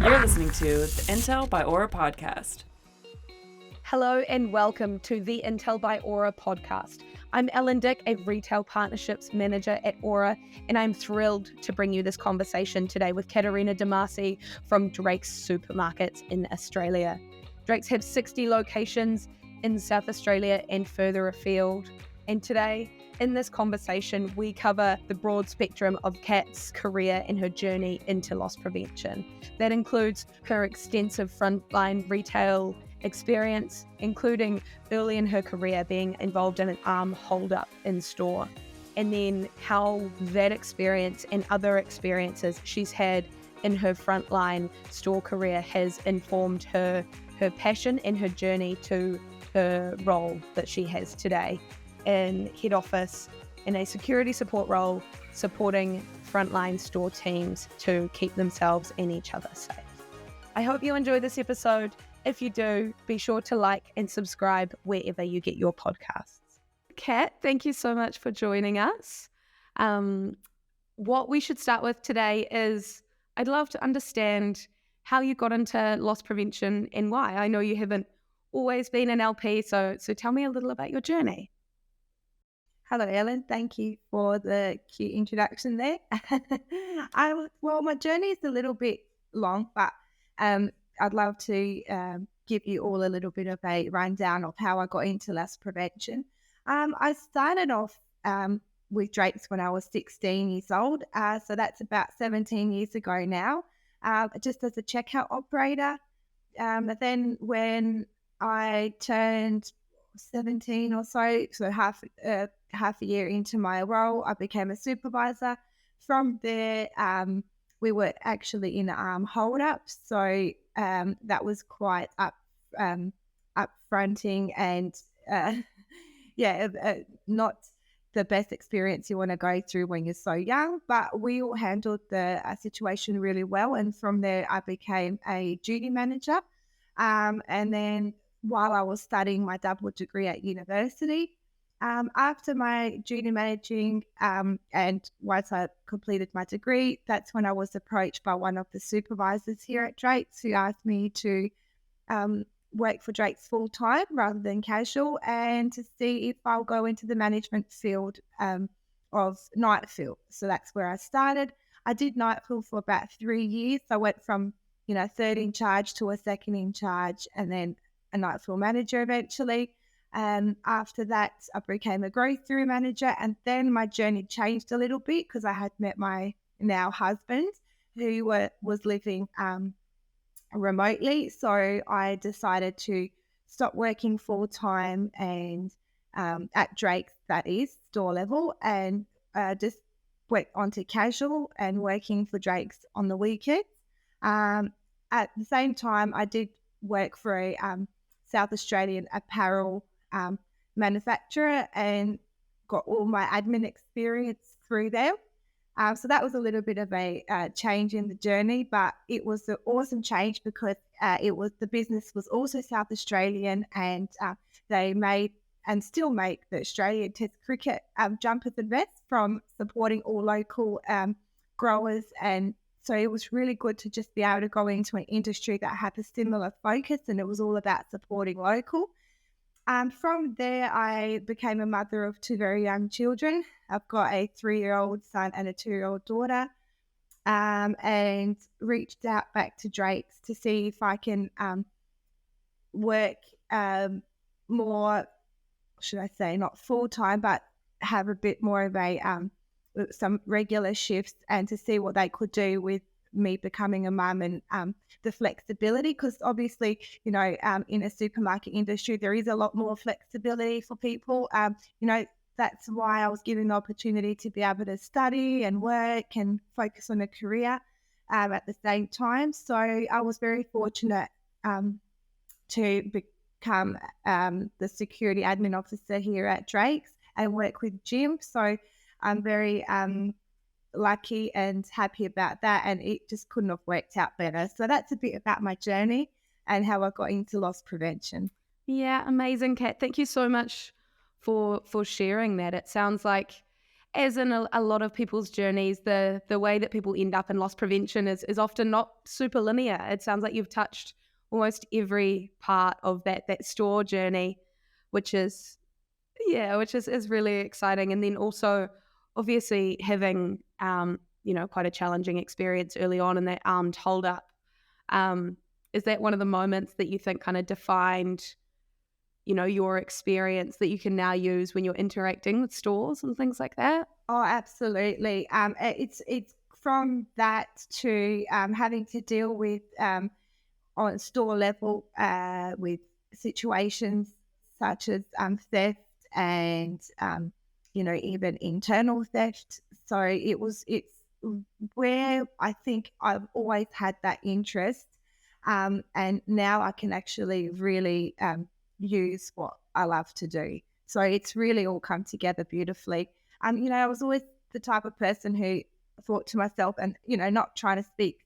You're listening to the Intel by Auror podcast. Hello and welcome to the Intel by Auror podcast. I'm Ellen Dick, a Retail Partnerships Manager at Auror, and I'm thrilled to bring you this conversation today with Katarina Demasi from Drake's Supermarkets in Australia. Drake's have 60 locations in South Australia and further afield. And today, in this conversation, we cover the broad spectrum of Kat's career and her journey into loss prevention. That includes her extensive frontline retail experience, including early in her career being involved in an arm hold-up in store, and then how that experience and other experiences she's had in her frontline store career has informed her passion and her journey to her role that she has today in head office in a security support role, supporting frontline store teams to keep themselves and each other safe. I hope you enjoy this episode. If you do, be sure to like and subscribe wherever you get your podcasts. Kat, thank you so much for joining us. What we should start with today is I'd love to understand how you got into loss prevention and why. I know you haven't always been an LP, so tell me a little about your journey. Hello, Ellen. Thank you for the cute introduction there. Well, my journey is a little bit long, but I'd love to give you all a little bit of a rundown of how I got into loss prevention. I started off with Drake's when I was 16 years old, so that's about 17 years ago now, just as a checkout operator. But then when I turned 17 or so half a year into my role, I became a supervisor. From there, we were actually in hold up, so that was quite upfronting and not the best experience you want to go through when you're so young, but we all handled the situation really well. And from there, I became a duty manager. And then while I was studying my double degree at university, after my duty managing and once I completed my degree, that's when I was approached by one of the supervisors here at Drake's who asked me to work for Drake's full-time rather than casual, and to see if I'll go into the management field of night field. So that's where I started. I did night field for about 3 years. I went from, third in charge to a second in charge and then a night field manager eventually. After that, I became a growth through manager, and then my journey changed a little bit because I had met my now husband who was living remotely. So I decided to stop working full time and at Drake's, that is store level, and just went on to casual and working for Drake's on the weekends. At the same time, I did work for a South Australian apparel manufacturer and got all my admin experience through there. So that was a little bit of a change in the journey, but it was an awesome change because the business was also South Australian, and they made and still make the Australian Test cricket jumpers and vests from supporting all local growers. And so it was really good to just be able to go into an industry that had a similar focus, and it was all about supporting local. From there, I became a mother of 2 very young children. I've got a 3-year-old son and a 2-year-old daughter, and reached out back to Drake's to see if I can work more, should I say, not full-time, but have a bit more of a some regular shifts, and to see what they could do with me becoming a mum and the flexibility, because obviously, in a supermarket industry, there is a lot more flexibility for people. That's why I was given the opportunity to be able to study and work and focus on a career at the same time. So I was very fortunate to become the security admin officer here at Drake's and work with Jim. So I'm very lucky and happy about that, and it just couldn't have worked out better. So that's a bit about my journey and how I got into loss prevention. Yeah, amazing, Kat. Thank you so much for sharing that. It sounds like as in a lot of people's journeys, the way that people end up in loss prevention is often not super linear. It sounds like you've touched almost every part of that store journey, which is really exciting. And then also obviously having quite a challenging experience early on in that armed holdup. Is that one of the moments that you think kind of defined, your experience that you can now use when you're interacting with stores and things like that? Oh, absolutely. It's from that to having to deal with on store level with situations such as theft and even internal theft. So it's where I think I've always had that interest, and now I can actually really use what I love to do. So it's really all come together beautifully. I was always the type of person who thought to myself, and not trying to speak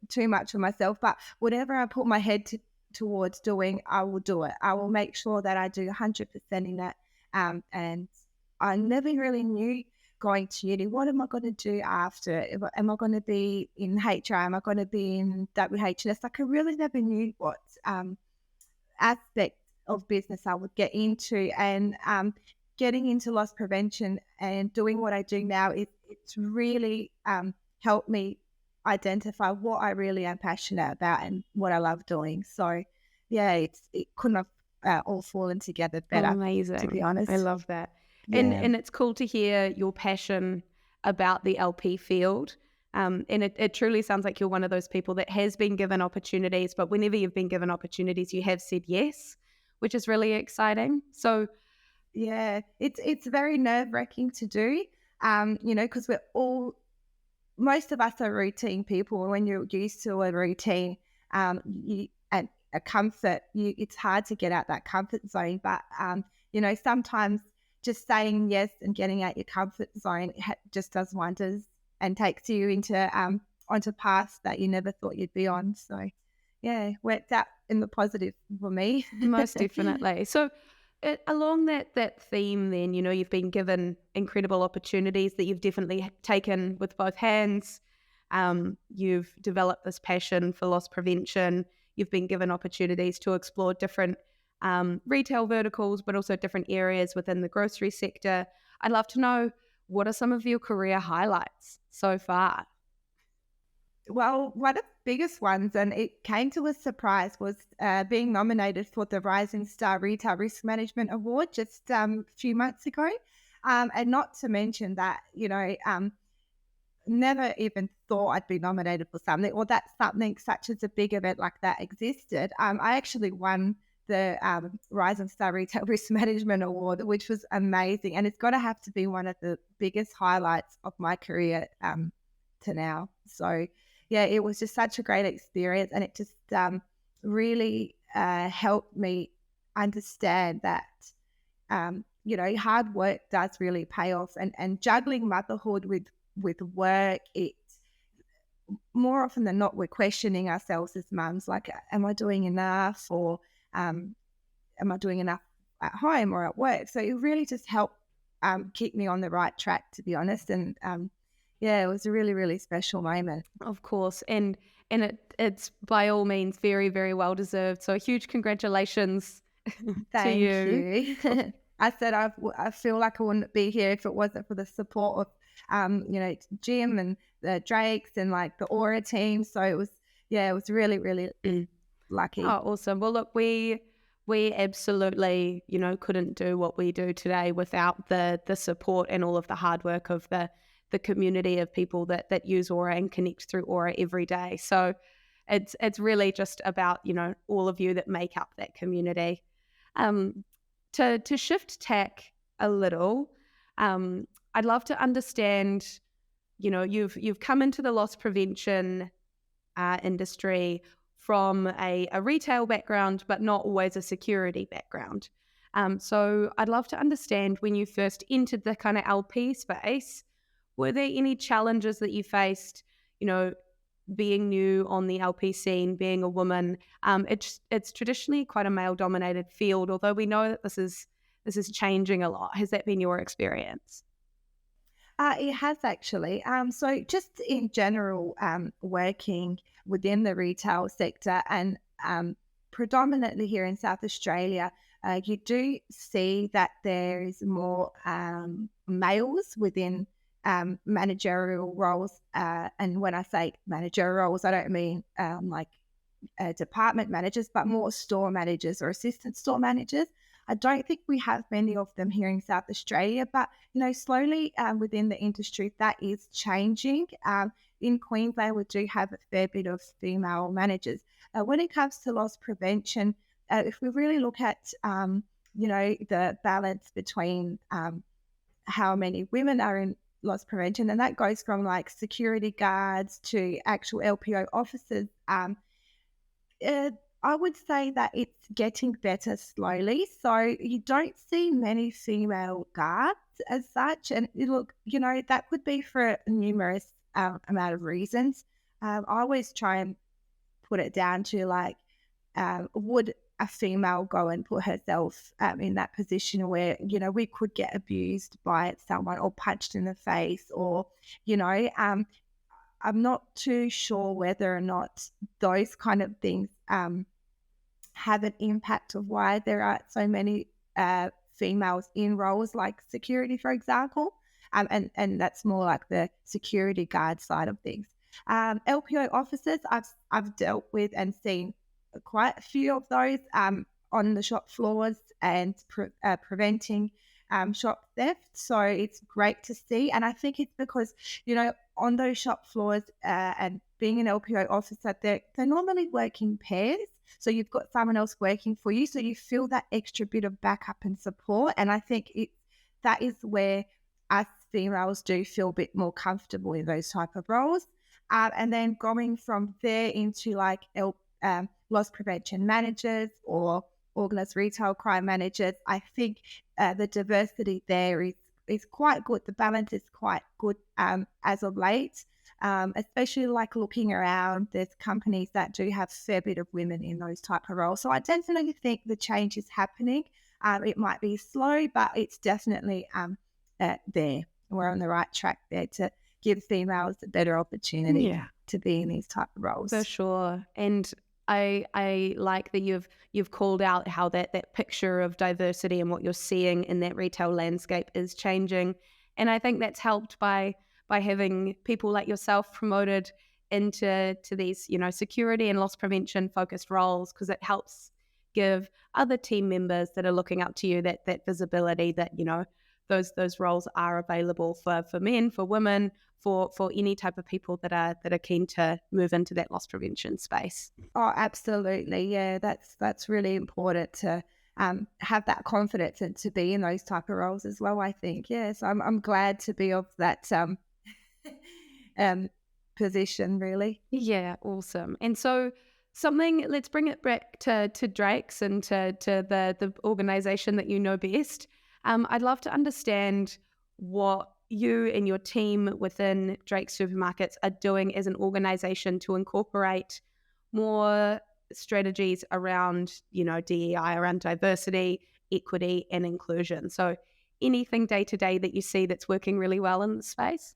too much of myself, but whatever I put my head towards doing, I will do it. I will make sure that I do 100% in it. And I never really knew going to uni, what am I going to do after? Am I going to be in HR? Am I going to be in WHS? Like, I really never knew what aspect of business I would get into. And getting into loss prevention and doing what I do now, it's really helped me identify what I really am passionate about and what I love doing. So yeah, it couldn't have all fallen together better. Amazing, to be honest. I love that. Yeah. And it's cool to hear your passion about the LP field. And it truly sounds like you're one of those people that has been given opportunities, but whenever you've been given opportunities, you have said yes, which is really exciting. So yeah, it's very nerve-wracking to do, because most of us are routine people. When you're used to a routine, and a comfort, it's hard to get out that comfort zone. But sometimes just saying yes and getting out your comfort zone just does wonders and takes you into onto paths that you never thought you'd be on. So yeah, worked out in the positive for me. Most definitely. So along that theme then, you've been given incredible opportunities that you've definitely taken with both hands. You've developed this passion for loss prevention. You've been given opportunities to explore different retail verticals, but also different areas within the grocery sector. I'd love to know, what are some of your career highlights so far? Well, one of the biggest ones, and it came to a surprise, was being nominated for the Rising Star Retail Risk Management Award just a few months ago. And not to mention that, never even thought I'd be nominated for something, or that something such as a big event like that existed. I actually won the Rising Star Retail Risk Management Award, which was amazing. And it's got to have to be one of the biggest highlights of my career to now. So yeah, it was just such a great experience, and it just really helped me understand that, hard work does really pay off, and juggling motherhood with work, it more often than not, we're questioning ourselves as mums, like, am I doing enough, or am I doing enough at home or at work? So it really just helped keep me on the right track, to be honest. And yeah, it was a really, really special moment. Of course. And it's by all means very, very well deserved. So a huge congratulations Thank to you. I said I feel like I wouldn't be here if it wasn't for the support of Jim and the Drakes and like the Auror team. So it was really, really lucky. Oh, awesome. Well, look, we absolutely, couldn't do what we do today without the support and all of the hard work of the community of people that use Auror and connect through Auror every day. So it's really just about, all of you that make up that community. To shift tack a little, I'd love to understand, you've come into the loss prevention industry from a retail background, but not always a security background. So I'd love to understand, when you first entered the kind of LP space, were there any challenges that you faced, being new on the LP scene, being a woman? It's traditionally quite a male-dominated field, although we know that this is changing a lot. Has that been your experience? It has actually. So just in general, working within the retail sector and predominantly here in South Australia, you do see that there is more males within managerial roles. And when I say managerial roles, I don't mean like department managers, but more store managers or assistant store managers. I don't think we have many of them here in South Australia, but slowly within the industry that is changing. In Queensland, we do have a fair bit of female managers. When it comes to loss prevention, if we really look at the balance between how many women are in loss prevention, and that goes from like security guards to actual LPO officers. I would say that it's getting better slowly. So you don't see many female guards as such. And that could be for numerous amount of reasons. I always try and put it down to like, would a female go and put herself in that position where, we could get abused by someone or punched in the face or, I'm not too sure whether or not those kind of things have an impact of why there are so many females in roles like security, for example, and that's more like the security guard side of things. LPO officers, I've dealt with and seen quite a few of those on the shop floors and preventing shop theft. So it's great to see, and I think it's because on those shop floors and being an LPO officer, they're normally working pairs. So you've got someone else working for you. So you feel that extra bit of backup and support. And I think that is where us females do feel a bit more comfortable in those type of roles. And then going from there into like loss prevention managers or organised retail crime managers, I think the diversity there is quite good. The balance is quite good as of late, especially like looking around, there's companies that do have a fair bit of women in those type of roles. So I definitely think the change is happening. It might be slow, but it's definitely there. We're on the right track there to give females a better opportunity to be in these type of roles. For sure. And I like that you've called out how that picture of diversity and what you're seeing in that retail landscape is changing. And I think that's helped by having people like yourself promoted into these, security and loss prevention focused roles, because it helps give other team members that are looking up to you that visibility that, those roles are available for men, for women, for any type of people that are keen to move into that loss prevention space. Oh, absolutely. Yeah, that's really important to have that confidence and to be in those type of roles as well, I think. Yeah, so I'm glad to be of that position, really. Yeah, awesome. And so let's bring it back to Drake's and to the organization that you know best. I'd love to understand what you and your team within Drake's Supermarkets are doing as an organization to incorporate more strategies around, DEI, around diversity, equity, and inclusion. So anything day to day that you see that's working really well in the space?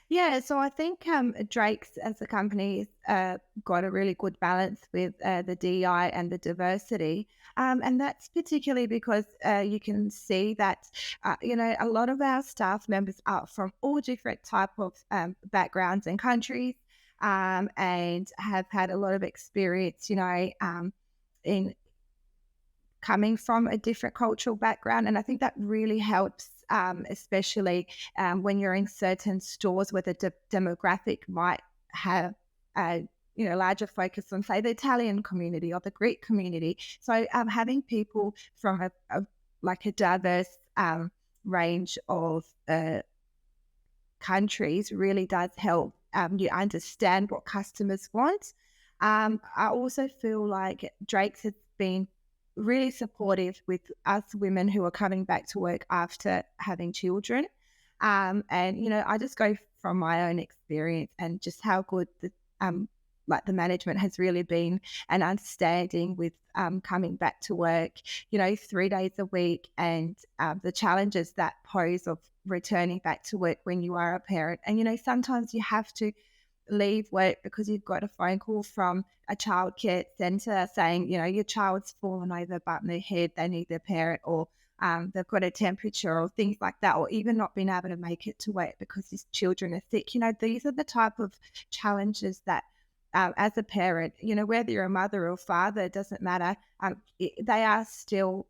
Yeah, so I think Drake's as a company got a really good balance with the DEI and the diversity. And that's particularly because you can see that, a lot of our staff members are from all different type of backgrounds and countries and have had a lot of experience, in coming from a different cultural background. And I think that really helps, especially when you're in certain stores where the demographic might have a larger focus on, say, the Italian community or the Greek community. So having people from a diverse range of countries really does help you understand what customers want. I also feel like Drake's has been really supportive with us women who are coming back to work after having children. And, I just go from my own experience and just how good the management has really been and understanding with coming back to work, 3 days a week and the challenges that pose of returning back to work when you are a parent. And sometimes you have to leave work because you've got a phone call from a childcare centre saying, your child's fallen over, bumped their head, they need their parent, or they've got a temperature or things like that, or even not being able to make it to work because his children are sick. These are the type of challenges that as a parent, whether you're a mother or father, it doesn't matter. They are still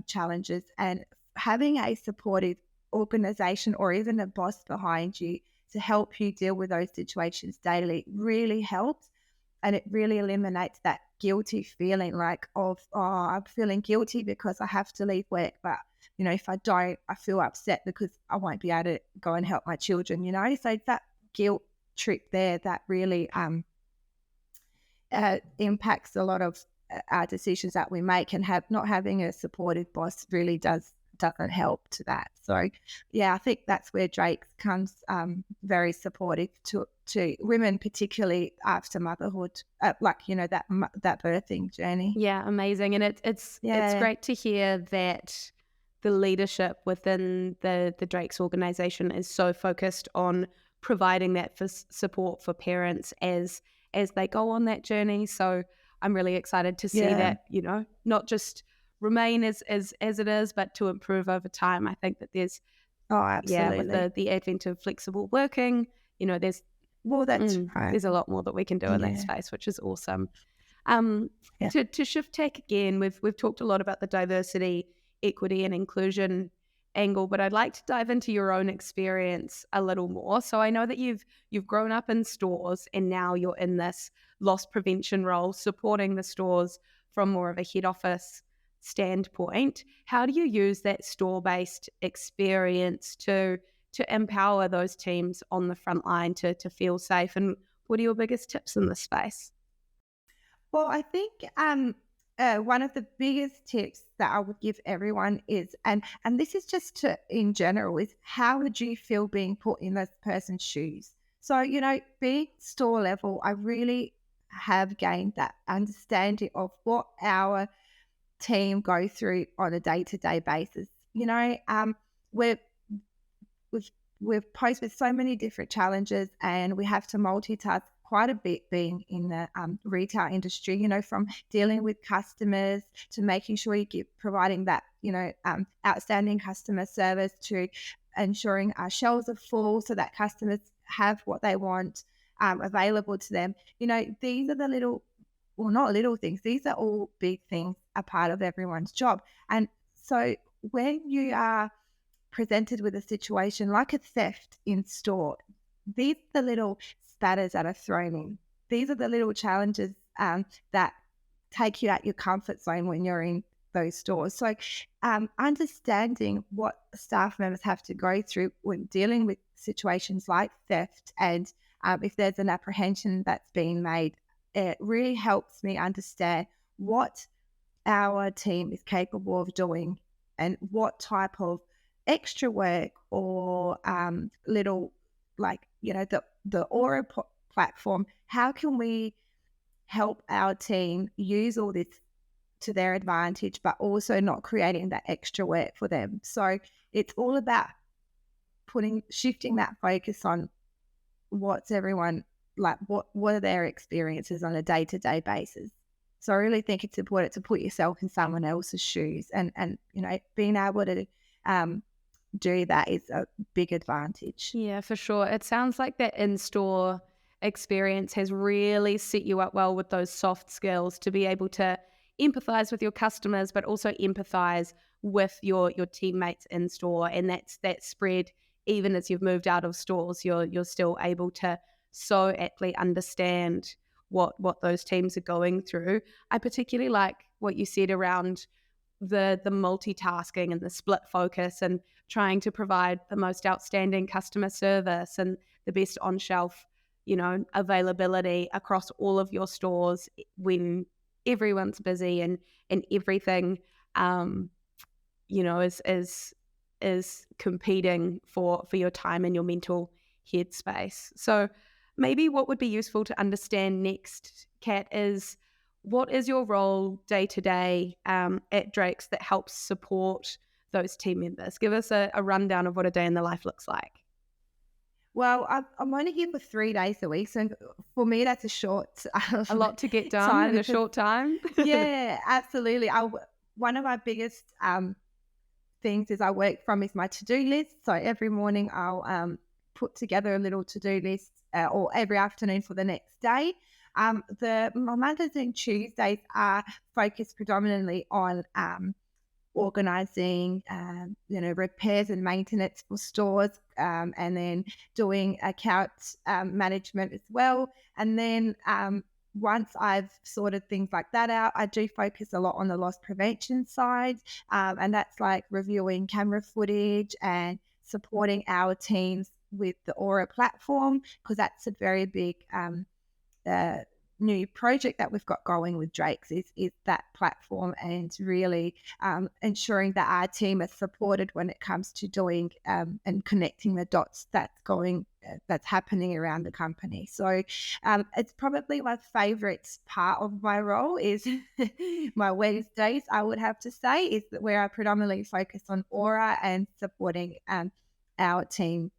challenges, and having a supportive organisation or even a boss behind you to help you deal with those situations daily really helps. And it really eliminates that guilty feeling I'm feeling guilty because I have to leave work. But, if I don't, I feel upset because I won't be able to go and help my children, So it's that guilt trip there that really impacts a lot of our decisions that we make, and not having a supportive boss really doesn't help to that. So yeah, I think that's where Drake comes very supportive to women, particularly after motherhood, that birthing journey. Yeah, amazing. And it's great to hear that the leadership within the Drake's organization is so focused on providing that support for parents as they go on that journey. So I'm really excited to see that, not just remain as it is, but to improve over time. I think that there's absolutely, with the advent of flexible working, there's right. There's a lot more that we can do in that space, which is awesome. To shift tack again, we've talked a lot about the diversity, equity, and inclusion angle, but I'd like to dive into your own experience a little more. So I know that you've grown up in stores, and now you're in this loss prevention role, supporting the stores from more of a head office standpoint. How do you use that store-based experience to empower those teams on the front line to feel safe? And what are your biggest tips in this space? Well, I think one of the biggest tips that I would give everyone is, and this is just in general, is how would you feel being put in this person's shoes? So, being store level, I really have gained that understanding of what our team go through on a day-to-day basis. We've posed with so many different challenges, and we have to multitask quite a bit being in the retail industry, from dealing with customers to making sure you keep providing that, outstanding customer service, to ensuring our shelves are full so that customers have what they want available to them. These are the not little things. These are all big things, a part of everyone's job. And so when you are presented with a situation like a theft in store, these are the little spatters that are thrown in. These are the little challenges that take you out your comfort zone when you're in those stores. So understanding what staff members have to go through when dealing with situations like theft, and if there's an apprehension that's being made, it really helps me understand what our team is capable of doing and what type of extra work or little, the Auror platform, how can we help our team use all this to their advantage, but also not creating that extra work for them. So it's all about shifting that focus on what's everyone like, what are their experiences on a day-to-day basis. So I really think it's important to put yourself in someone else's shoes, and being able to do that is a big advantage. Yeah, for sure. It sounds like that in-store experience has really set you up well with those soft skills to be able to empathize with your customers, but also empathize with your teammates in store. And that spread, even as you've moved out of stores, you're still able to so aptly understand what those teams are going through. I particularly like what you said around the multitasking and the split focus and trying to provide the most outstanding customer service and the best on-shelf, availability across all of your stores when everyone's busy and everything, is competing for your time and your mental headspace. So maybe what would be useful to understand next, Kat, is what is your role day to day at Drake's that helps support those team members? Give us a rundown of what a day in the life looks like. Well, I'm only here for 3 days a week, so for me that's a short A lot to get done time in a short time. yeah, absolutely. One of my biggest things is I work from is my to-do list. So every morning I'll put together a little to-do list, or every afternoon for the next day. My Mondays and Tuesdays are focused predominantly on organising, repairs and maintenance for stores, and then doing account management as well. And then once I've sorted things like that out, I do focus a lot on the loss prevention side, and that's like reviewing camera footage and supporting our teams with the Auror platform, because that's a very big new project that we've got going with Drake's is that platform, and really ensuring that our team is supported when it comes to doing and connecting the dots that's happening around the company. So it's probably my favorite part of my role is my Wednesdays, I would have to say, is where I predominantly focus on Auror and supporting our team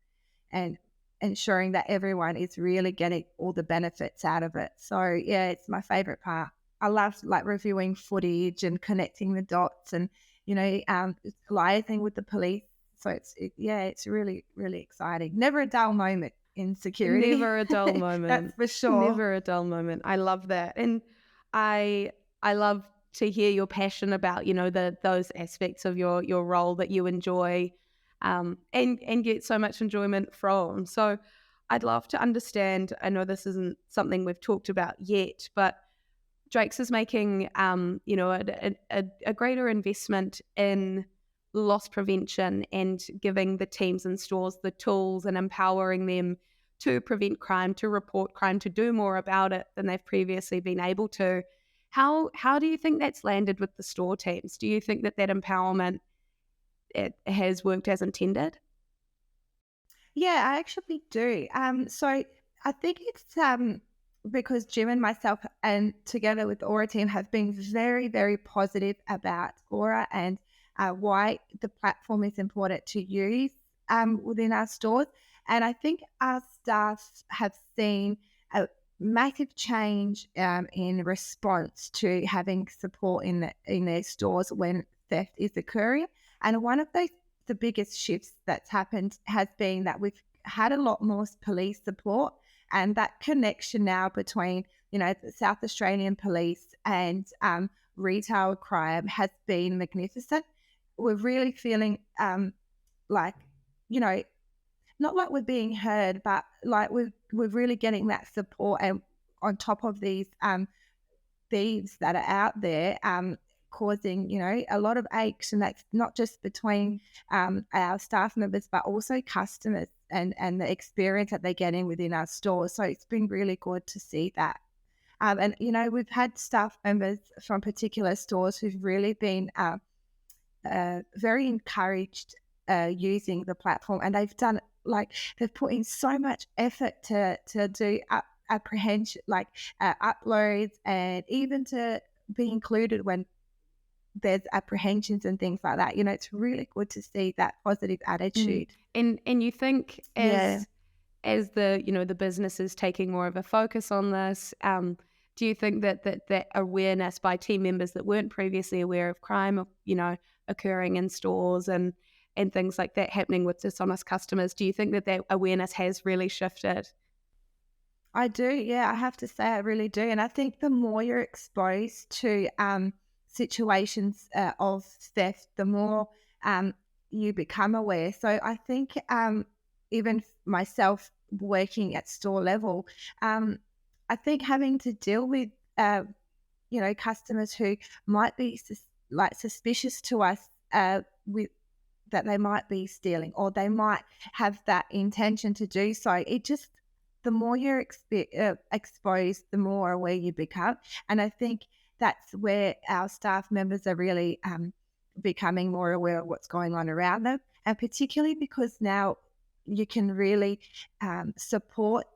and ensuring that everyone is really getting all the benefits out of it. So yeah, it's my favorite part. I love like reviewing footage and connecting the dots, and liaising with the police. So it's really, really exciting. Never a dull moment in security. Never a dull moment. That's for sure. Never a dull moment. I love that. And I love to hear your passion about, those aspects of your role that you enjoy, and get so much enjoyment from. So I'd love to understand, I know this isn't something we've talked about yet, but Drake's is making, a greater investment in loss prevention and giving the teams in stores the tools and empowering them to prevent crime, to report crime, to do more about it than they've previously been able to. How do you think that's landed with the store teams? Do you think that empowerment it has worked as intended? Yeah, I actually do. So I think it's because Jim and myself, and together with the Auror team, have been very, very positive about Auror and why the platform is important to use within our stores. And I think our staff have seen a massive change in response to having support in their stores when theft is occurring. And one of the biggest shifts that's happened has been that we've had a lot more police support, and that connection now between, the South Australian police and retail crime has been magnificent. We're really feeling like, not like we're being heard, but like we're really getting that support, and on top of these thieves that are out there causing, a lot of aches, and that's not just between our staff members, but also customers and the experience that they're getting within our stores. So it's been really good to see that. And, we've had staff members from particular stores who've really been very encouraged using the platform, and they've put in so much effort to do apprehension, uploads, and even to be included when there's apprehensions and things like that. It's really good to see that positive attitude. And you think as the the business is taking more of a focus on this, do you think that awareness by team members that weren't previously aware of crime, occurring in stores and things like that happening with dishonest customers, do you think that awareness has really shifted? I do, yeah, I have to say I really do. And I think the more you're exposed to situations of theft, the more you become aware. So I think even myself working at store level, I think having to deal with customers who might be suspicious to us with that they might be stealing, or they might have that intention to do so. The more you're exposed, the more aware you become. And I think that's where our staff members are really becoming more aware of what's going on around them. And particularly because now you can really support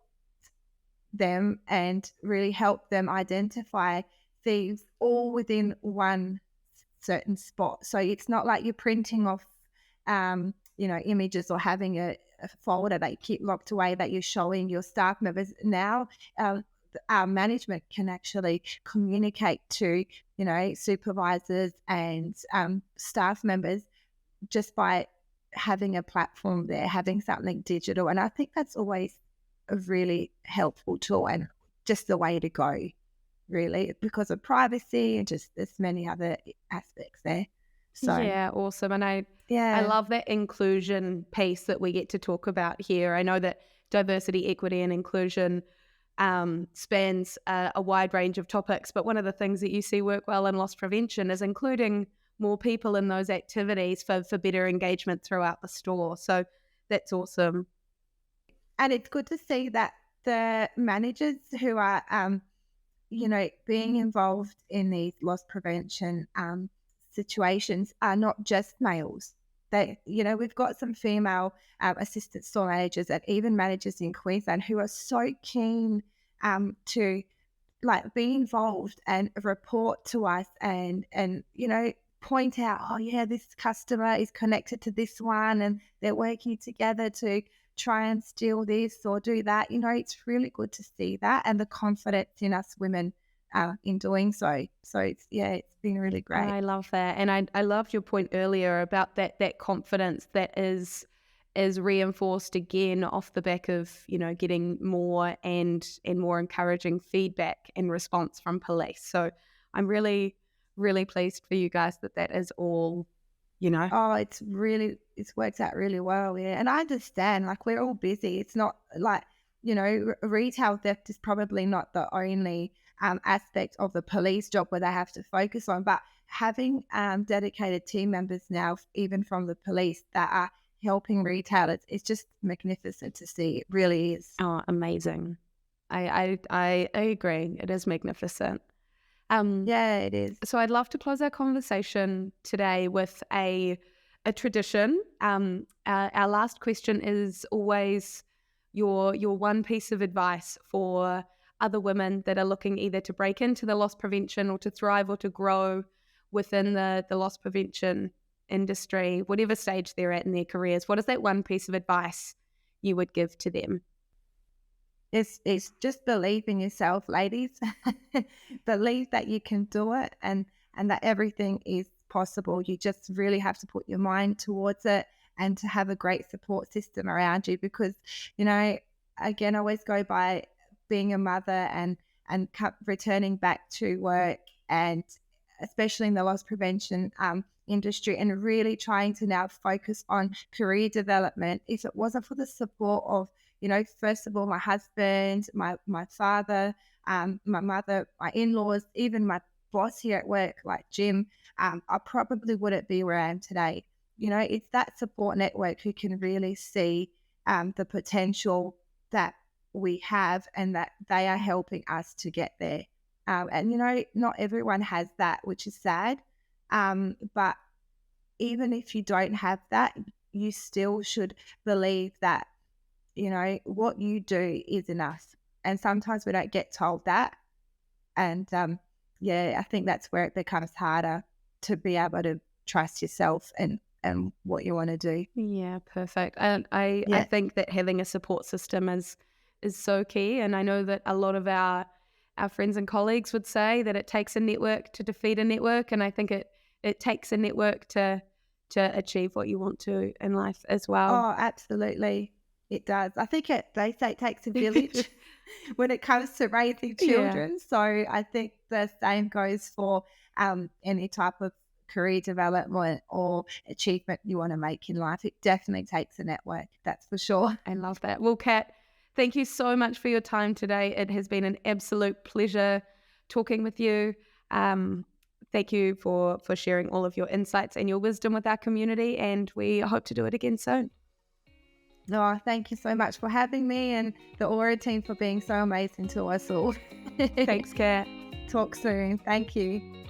them and really help them identify thieves all within one certain spot. So it's not like you're printing off, images or having a folder that you keep locked away that you're showing your staff members. Now, our management can actually communicate to, supervisors and staff members just by having a platform there, having something digital. And I think that's always a really helpful tool and just the way to go, really, because of privacy and just there's many other aspects there. So yeah, awesome. And I yeah, love that inclusion piece that we get to talk about here. I know that diversity, equity, and inclusion spans a wide range of topics, but one of the things that you see work well in loss prevention is including more people in those activities for better engagement throughout the store. So that's awesome. and it's good to see that the managers who are being involved in these loss prevention situations are not just males. They, we've got some female assistant store managers and even managers in Queensland who are so keen to be involved and report to us and point out, oh yeah, this customer is connected to this one and they're working together to try and steal this or do that. It's really good to see that and the confidence in us women in doing so. So it's been really great. I love that. And I loved your point earlier about that confidence that is reinforced again off the back of, getting more and more encouraging feedback and response from police. So I'm really, really pleased for you guys that is all, Oh, it's worked out really well. Yeah. And I understand, we're all busy. It's not retail theft is probably not the only aspect of the police job where they have to focus on, but having dedicated team members now, even from the police, that are helping retailers, it's just magnificent to see. It really is. Oh, amazing. I agree. It is magnificent. Yeah, it is. So I'd love to close our conversation today with a tradition. Our last question is always your one piece of advice for other women that are looking either to break into the loss prevention or to thrive or to grow within the loss prevention industry, whatever stage they're at in their careers. What is that one piece of advice you would give to them? It's just believe in yourself, ladies. Believe that you can do it and that everything is possible. You just really have to put your mind towards it and to have a great support system around you because, again, I always go by being a mother and returning back to work and especially in the loss prevention industry and really trying to now focus on career development. If it wasn't for the support of first of all, my husband, my father, my mother, my in-laws, even my boss here at work, like Jim, I probably wouldn't be where I am today. It's that support network who can really see the potential that we have and that they are helping us to get there. And not everyone has that, which is sad. But even if you don't have that, you still should believe that what you do is enough. And sometimes we don't get told that. And I think that's where it becomes harder to be able to trust yourself and what you want to do. Yeah, perfect. And I think that having a support system is so key. And I know that a lot of our friends and colleagues would say that it takes a network to defeat a network. And I think it takes a network to achieve what you want to in life as well. Oh, absolutely. It does. I think they say it takes a village when it comes to raising children. Yeah. So I think the same goes for any type of career development or achievement you want to make in life. It definitely takes a network, that's for sure. I love that. Well, Kat, thank you so much for your time today. It has been an absolute pleasure talking with you. Thank you for sharing all of your insights and your wisdom with our community, and we hope to do it again soon. No, thank you so much for having me and the Auror team for being so amazing to us all. Thanks, Kat. Talk soon. Thank you.